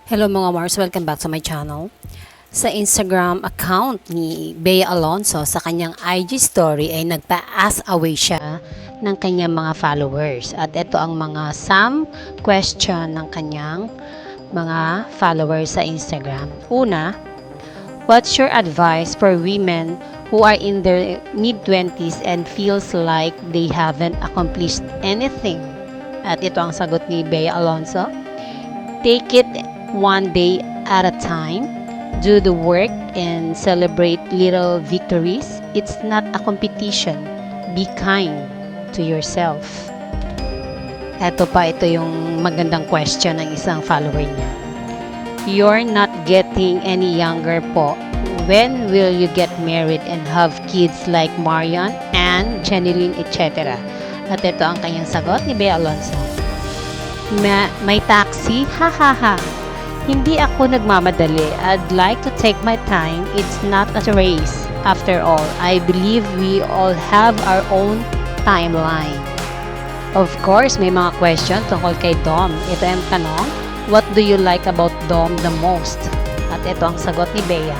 Hello mga Mars, welcome back to my channel. Sa Instagram account ni Bea Alonso sa kanyang IG story ay nagpa-ask away siya ng kanyang mga followers. At ito ang mga some question ng kanyang mga followers sa Instagram. Una, what's your advice for women who are in their mid-20s and feels like they haven't accomplished anything? At ito ang sagot ni Bea Alonso. Take it one day at a time, do the work and celebrate little victories. It's not a competition. Be kind to yourself. Ito yung magandang question ng isang follower niya. You're not getting any younger po. When will you get married and have kids like Marian and Jeneline, etc.? At ito ang kanyang sagot ni Bea Alonso. May taxi? Ha ha ha. Hindi ako nagmamadali. I'd like to take my time. It's not a race. After all, I believe we all have our own timeline. Of course, may mga question tungkol kay Dom. Ito ang tanong, what do you like about Dom the most? At ito ang sagot ni Bea.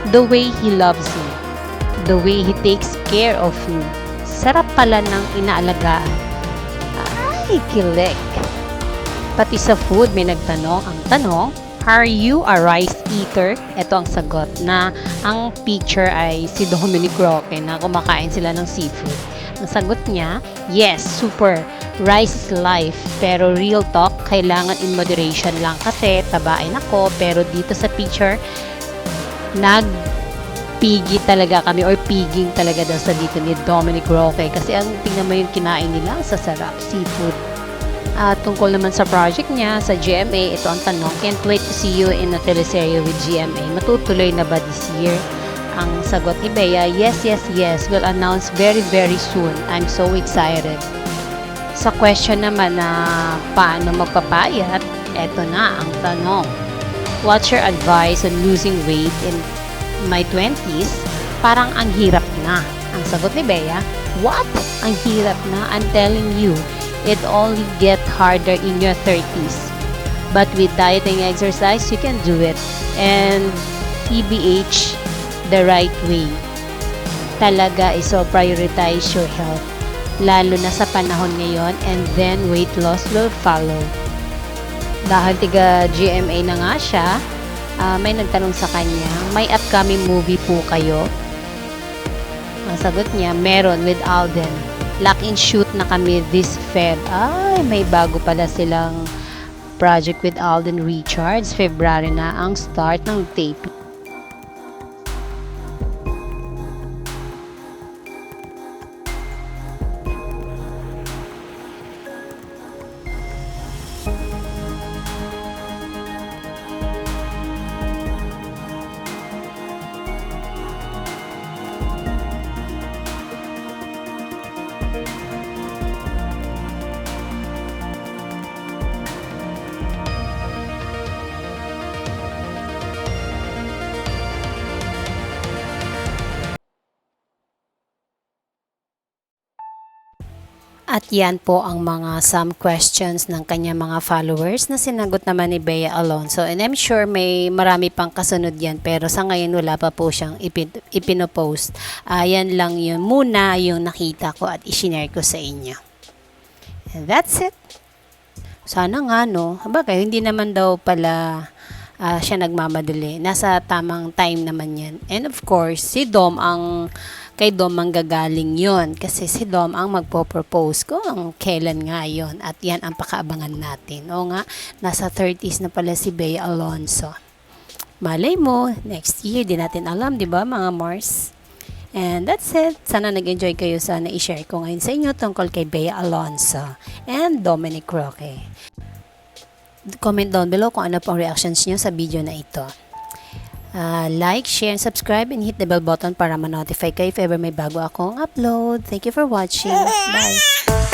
The way he loves me. The way he takes care of me. Sarap pala ng inaalagaan. Ay, kilig. Pati sa food, may nagtanong. Ang tanong, are you a rice eater? Ito ang sagot na ang picture ay si Dominic Roque na kumakain sila ng seafood. Ang sagot niya, yes, super. Rice is life. Pero real talk, kailangan in moderation lang kasi tabain ako. Pero dito sa picture, nagpigi talaga kami or piging talaga daw sa dito ni Dominic Roque kasi ang tingnan mo yung kinain nila sa sarap, seafood. Tungkol naman sa project niya sa GMA, ito ang tanong, can't wait to see you in a teleserye with GMA. Matutuloy na ba this year? Ang sagot ni Bea, yes, yes, yes. We'll announce very, very soon. I'm so excited. Sa question naman na paano magpapayat, ito na ang tanong. What's your advice on losing weight in my 20s? Parang ang hirap na. Ang sagot ni Bea, what? Ang hirap na? I'm telling you. It only get harder in your 30s. But with diet and exercise, you can do it. And TBH, the right way. Talaga so prioritize your health. Lalo na sa panahon ngayon, and then weight loss will follow. Dahil tiga GMA na nga siya, may nagtanong sa kanya, may upcoming movie po kayo? Ang sagot niya, meron with Alden. Lock and shoot na kami this Feb. Ay, may bago pala silang project with Alden Richards. February na ang start ng taping. At yan po ang mga some questions ng kanya mga followers na sinagot naman ni Bea Alonso. And I'm sure may marami pang kasunod yan pero sa ngayon wala pa po siyang ipinopost. Yan lang yun muna yung nakita ko at isinare ko sa inyo. And that's it. Sana nga no. Bagay, hindi naman daw pala siya nagmamadali. Nasa tamang time naman yan. And of course, kay Dom manggagaling yon kasi si Dom ang magpo-propose kung kailan nga yon at yan ang pakaabangan natin. O nga, nasa 30s na pala si Bea Alonso. Malay mo, next year, di natin alam, di ba mga Mars? And that's it. Sana nag-enjoy kayo sa na-share ko ngayon sa inyo tungkol kay Bea Alonso and Dominic Roque. Comment down below kung ano pang reactions nyo sa video na ito. Like, share, and subscribe and hit the bell button para ma-notify kayo if ever may bago akong upload. Thank you for watching. Bye!